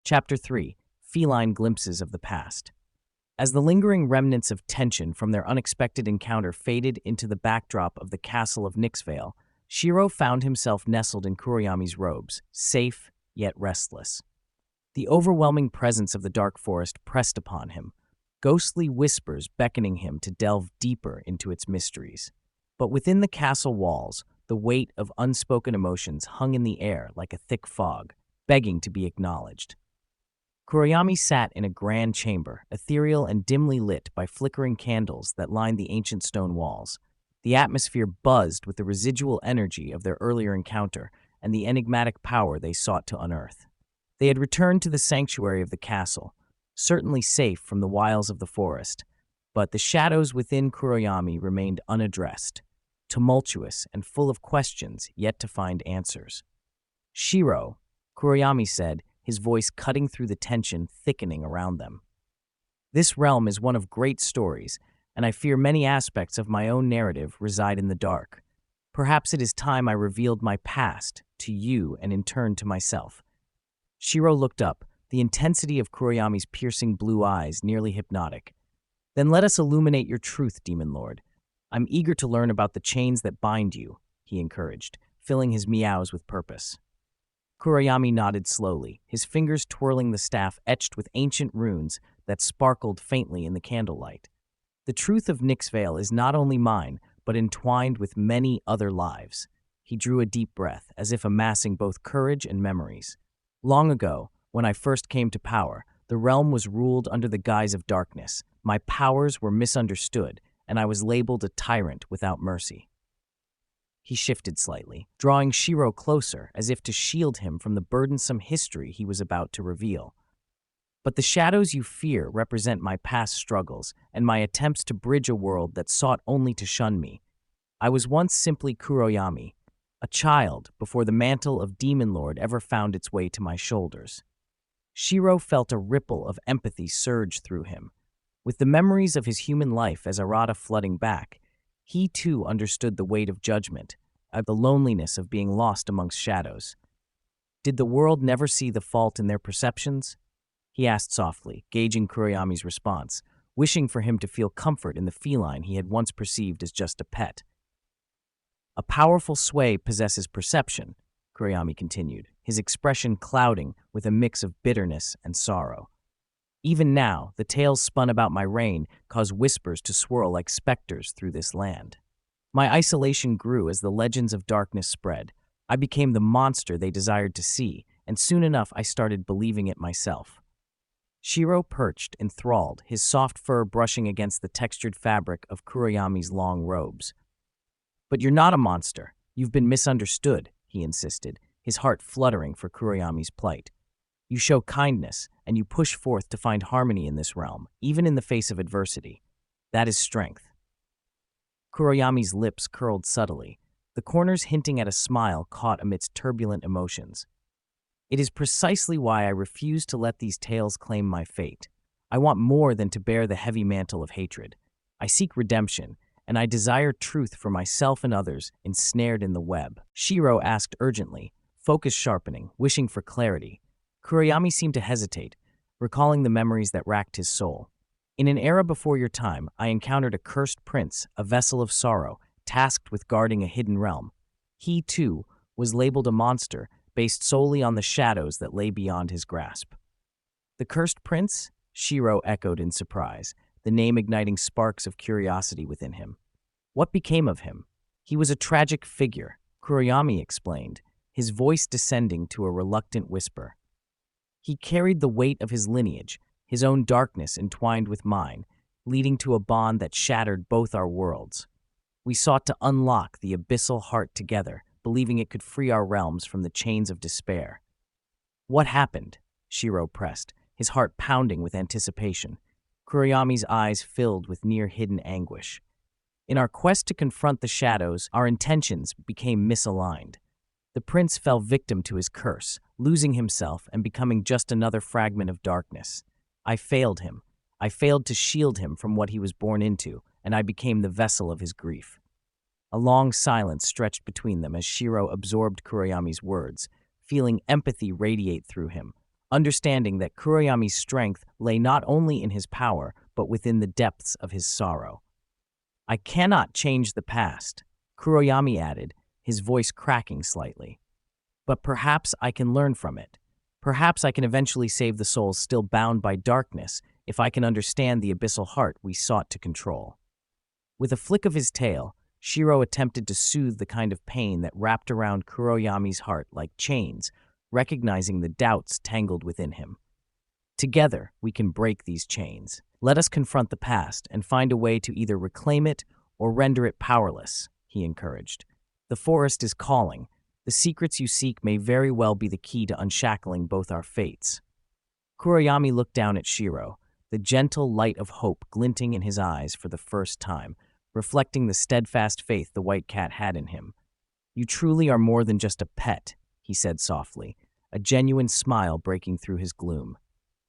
Chapter 3: Feline Glimpses of the Past. As the lingering remnants of tension from their unexpected encounter faded into the backdrop of the castle of Nixvale, Shiro found himself nestled in Kuroyami's robes, safe yet restless. The overwhelming presence of the dark forest pressed upon him, ghostly whispers beckoning him to delve deeper into its mysteries. But within the castle walls, the weight of unspoken emotions hung in the air like a thick fog, begging to be acknowledged. Kuroyami sat in a grand chamber, ethereal and dimly lit by flickering candles that lined the ancient stone walls. The atmosphere buzzed with the residual energy of their earlier encounter and the enigmatic power they sought to unearth. They had returned to the sanctuary of the castle, certainly safe from the wiles of the forest, but the shadows within Kuroyami remained unaddressed, tumultuous and full of questions yet to find answers. "Shiro," Kuroyami said, his voice cutting through the tension thickening around them. "This realm is one of great stories, and I fear many aspects of my own narrative reside in the dark. Perhaps it is time I revealed my past to you and in turn to myself." Shiro looked up, the intensity of Kuroyami's piercing blue eyes nearly hypnotic. "Then let us illuminate your truth, Demon Lord. I'm eager to learn about the chains that bind you," he encouraged, filling his meows with purpose. Kuroyami nodded slowly, his fingers twirling the staff etched with ancient runes that sparkled faintly in the candlelight. "The truth of Nixvale is not only mine, but entwined with many other lives." He drew a deep breath, as if amassing both courage and memories. "Long ago, when I first came to power, the realm was ruled under the guise of darkness. My powers were misunderstood, and I was labeled a tyrant without mercy." He shifted slightly, drawing Shiro closer as if to shield him from the burdensome history he was about to reveal. "But the shadows you fear represent my past struggles and my attempts to bridge a world that sought only to shun me. I was once simply Kuroyami, a child before the mantle of Demon Lord ever found its way to my shoulders." Shiro felt a ripple of empathy surge through him. With the memories of his human life as errata flooding back, he too understood the weight of judgment, of the loneliness of being lost amongst shadows. "Did the world never see the fault in their perceptions?" he asked softly, gauging Kuroyami's response, wishing for him to feel comfort in the feline he had once perceived as just a pet. "A powerful sway possesses perception," Kuroyami continued, his expression clouding with a mix of bitterness and sorrow. "Even now, the tales spun about my reign cause whispers to swirl like specters through this land. My isolation grew as the legends of darkness spread. I became the monster they desired to see, and soon enough I started believing it myself." Shiro perched, enthralled, his soft fur brushing against the textured fabric of Kuroyami's long robes. "But you're not a monster. You've been misunderstood," he insisted, his heart fluttering for Kuroyami's plight. "You show kindness, and you push forth to find harmony in this realm, even in the face of adversity. That is strength." Kuroyami's lips curled subtly, the corners hinting at a smile caught amidst turbulent emotions. "It is precisely why I refuse to let these tales claim my fate. I want more than to bear the heavy mantle of hatred. I seek redemption, and I desire truth for myself and others ensnared in the web." Shiro asked urgently, focus sharpening, wishing for clarity. Kuroyami seemed to hesitate, recalling the memories that racked his soul. "In an era before your time, I encountered a cursed prince, a vessel of sorrow, tasked with guarding a hidden realm. He, too, was labeled a monster, based solely on the shadows that lay beyond his grasp." "The cursed prince?" Shiro echoed in surprise, the name igniting sparks of curiosity within him. "What became of him?" "He was a tragic figure," Kuroyami explained, his voice descending to a reluctant whisper. "He carried the weight of his lineage, his own darkness entwined with mine, leading to a bond that shattered both our worlds. We sought to unlock the abyssal heart together, believing it could free our realms from the chains of despair." "What happened?" Shiro pressed, his heart pounding with anticipation. Kuroyami's eyes filled with near-hidden anguish. "In our quest to confront the shadows, our intentions became misaligned. The prince fell victim to his curse, losing himself and becoming just another fragment of darkness. I failed him. I failed to shield him from what he was born into, and I became the vessel of his grief." A long silence stretched between them as Shiro absorbed Kuroyami's words, feeling empathy radiate through him, understanding that Kuroyami's strength lay not only in his power, but within the depths of his sorrow. "I cannot change the past," Kuroyami added, his voice cracking slightly. "But perhaps I can learn from it. Perhaps I can eventually save the souls still bound by darkness if I can understand the abyssal heart we sought to control." With a flick of his tail, Shiro attempted to soothe the kind of pain that wrapped around Kuroyami's heart like chains, recognizing the doubts tangled within him. "Together, we can break these chains. Let us confront the past and find a way to either reclaim it or render it powerless," he encouraged. "The forest is calling. The secrets you seek may very well be the key to unshackling both our fates." Kuroyami looked down at Shiro, the gentle light of hope glinting in his eyes for the first time, reflecting the steadfast faith the white cat had in him. "You truly are more than just a pet," he said softly, a genuine smile breaking through his gloom.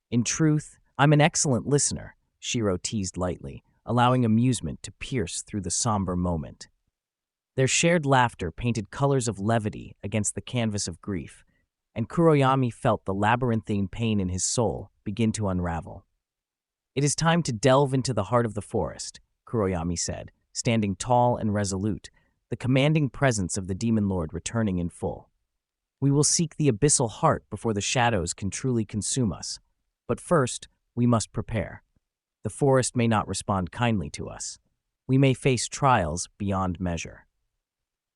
"In truth, I'm an excellent listener," Shiro teased lightly, allowing amusement to pierce through the somber moment. Their shared laughter painted colors of levity against the canvas of grief, and Kuroyami felt the labyrinthine pain in his soul begin to unravel. "It is time to delve into the heart of the forest," Kuroyami said, standing tall and resolute, the commanding presence of the demon lord returning in full. "We will seek the abyssal heart before the shadows can truly consume us. But first, we must prepare. The forest may not respond kindly to us. We may face trials beyond measure."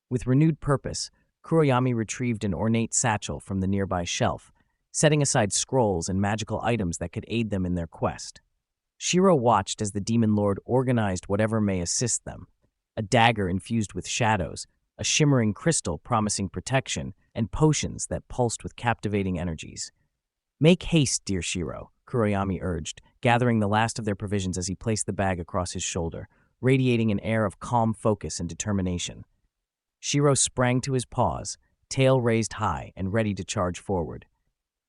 With renewed purpose, Kuroyami retrieved an ornate satchel from the nearby shelf, setting aside scrolls and magical items that could aid them in their quest. Shiro watched as the demon lord organized whatever may assist them: a dagger infused with shadows, a shimmering crystal promising protection, and potions that pulsed with captivating energies. "Make haste, dear Shiro," Kuroyami urged, gathering the last of their provisions as he placed the bag across his shoulder, radiating an air of calm focus and determination. Shiro sprang to his paws, tail raised high and ready to charge forward.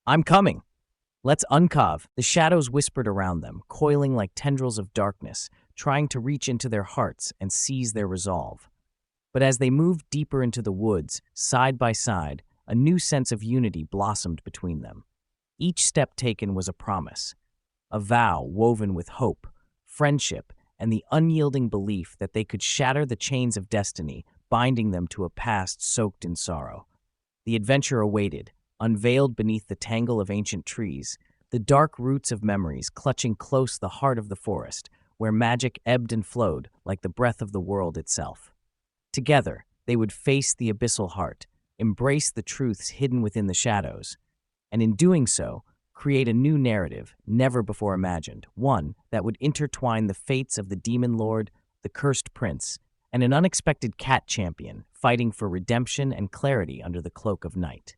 "I'm coming! Let's uncove!" The shadows whispered around them, coiling like tendrils of darkness, trying to reach into their hearts and seize their resolve. But as they moved deeper into the woods, side by side, a new sense of unity blossomed between them. Each step taken was a promise, a vow woven with hope, friendship, and the unyielding belief that they could shatter the chains of destiny, binding them to a past soaked in sorrow. The adventure awaited, unveiled beneath the tangle of ancient trees, the dark roots of memories clutching close the heart of the forest, where magic ebbed and flowed like the breath of the world itself. Together, they would face the abyssal heart, embrace the truths hidden within the shadows, and in doing so, create a new narrative never before imagined, one that would intertwine the fates of the demon lord, the cursed prince, and an unexpected cat champion fighting for redemption and clarity under the cloak of night.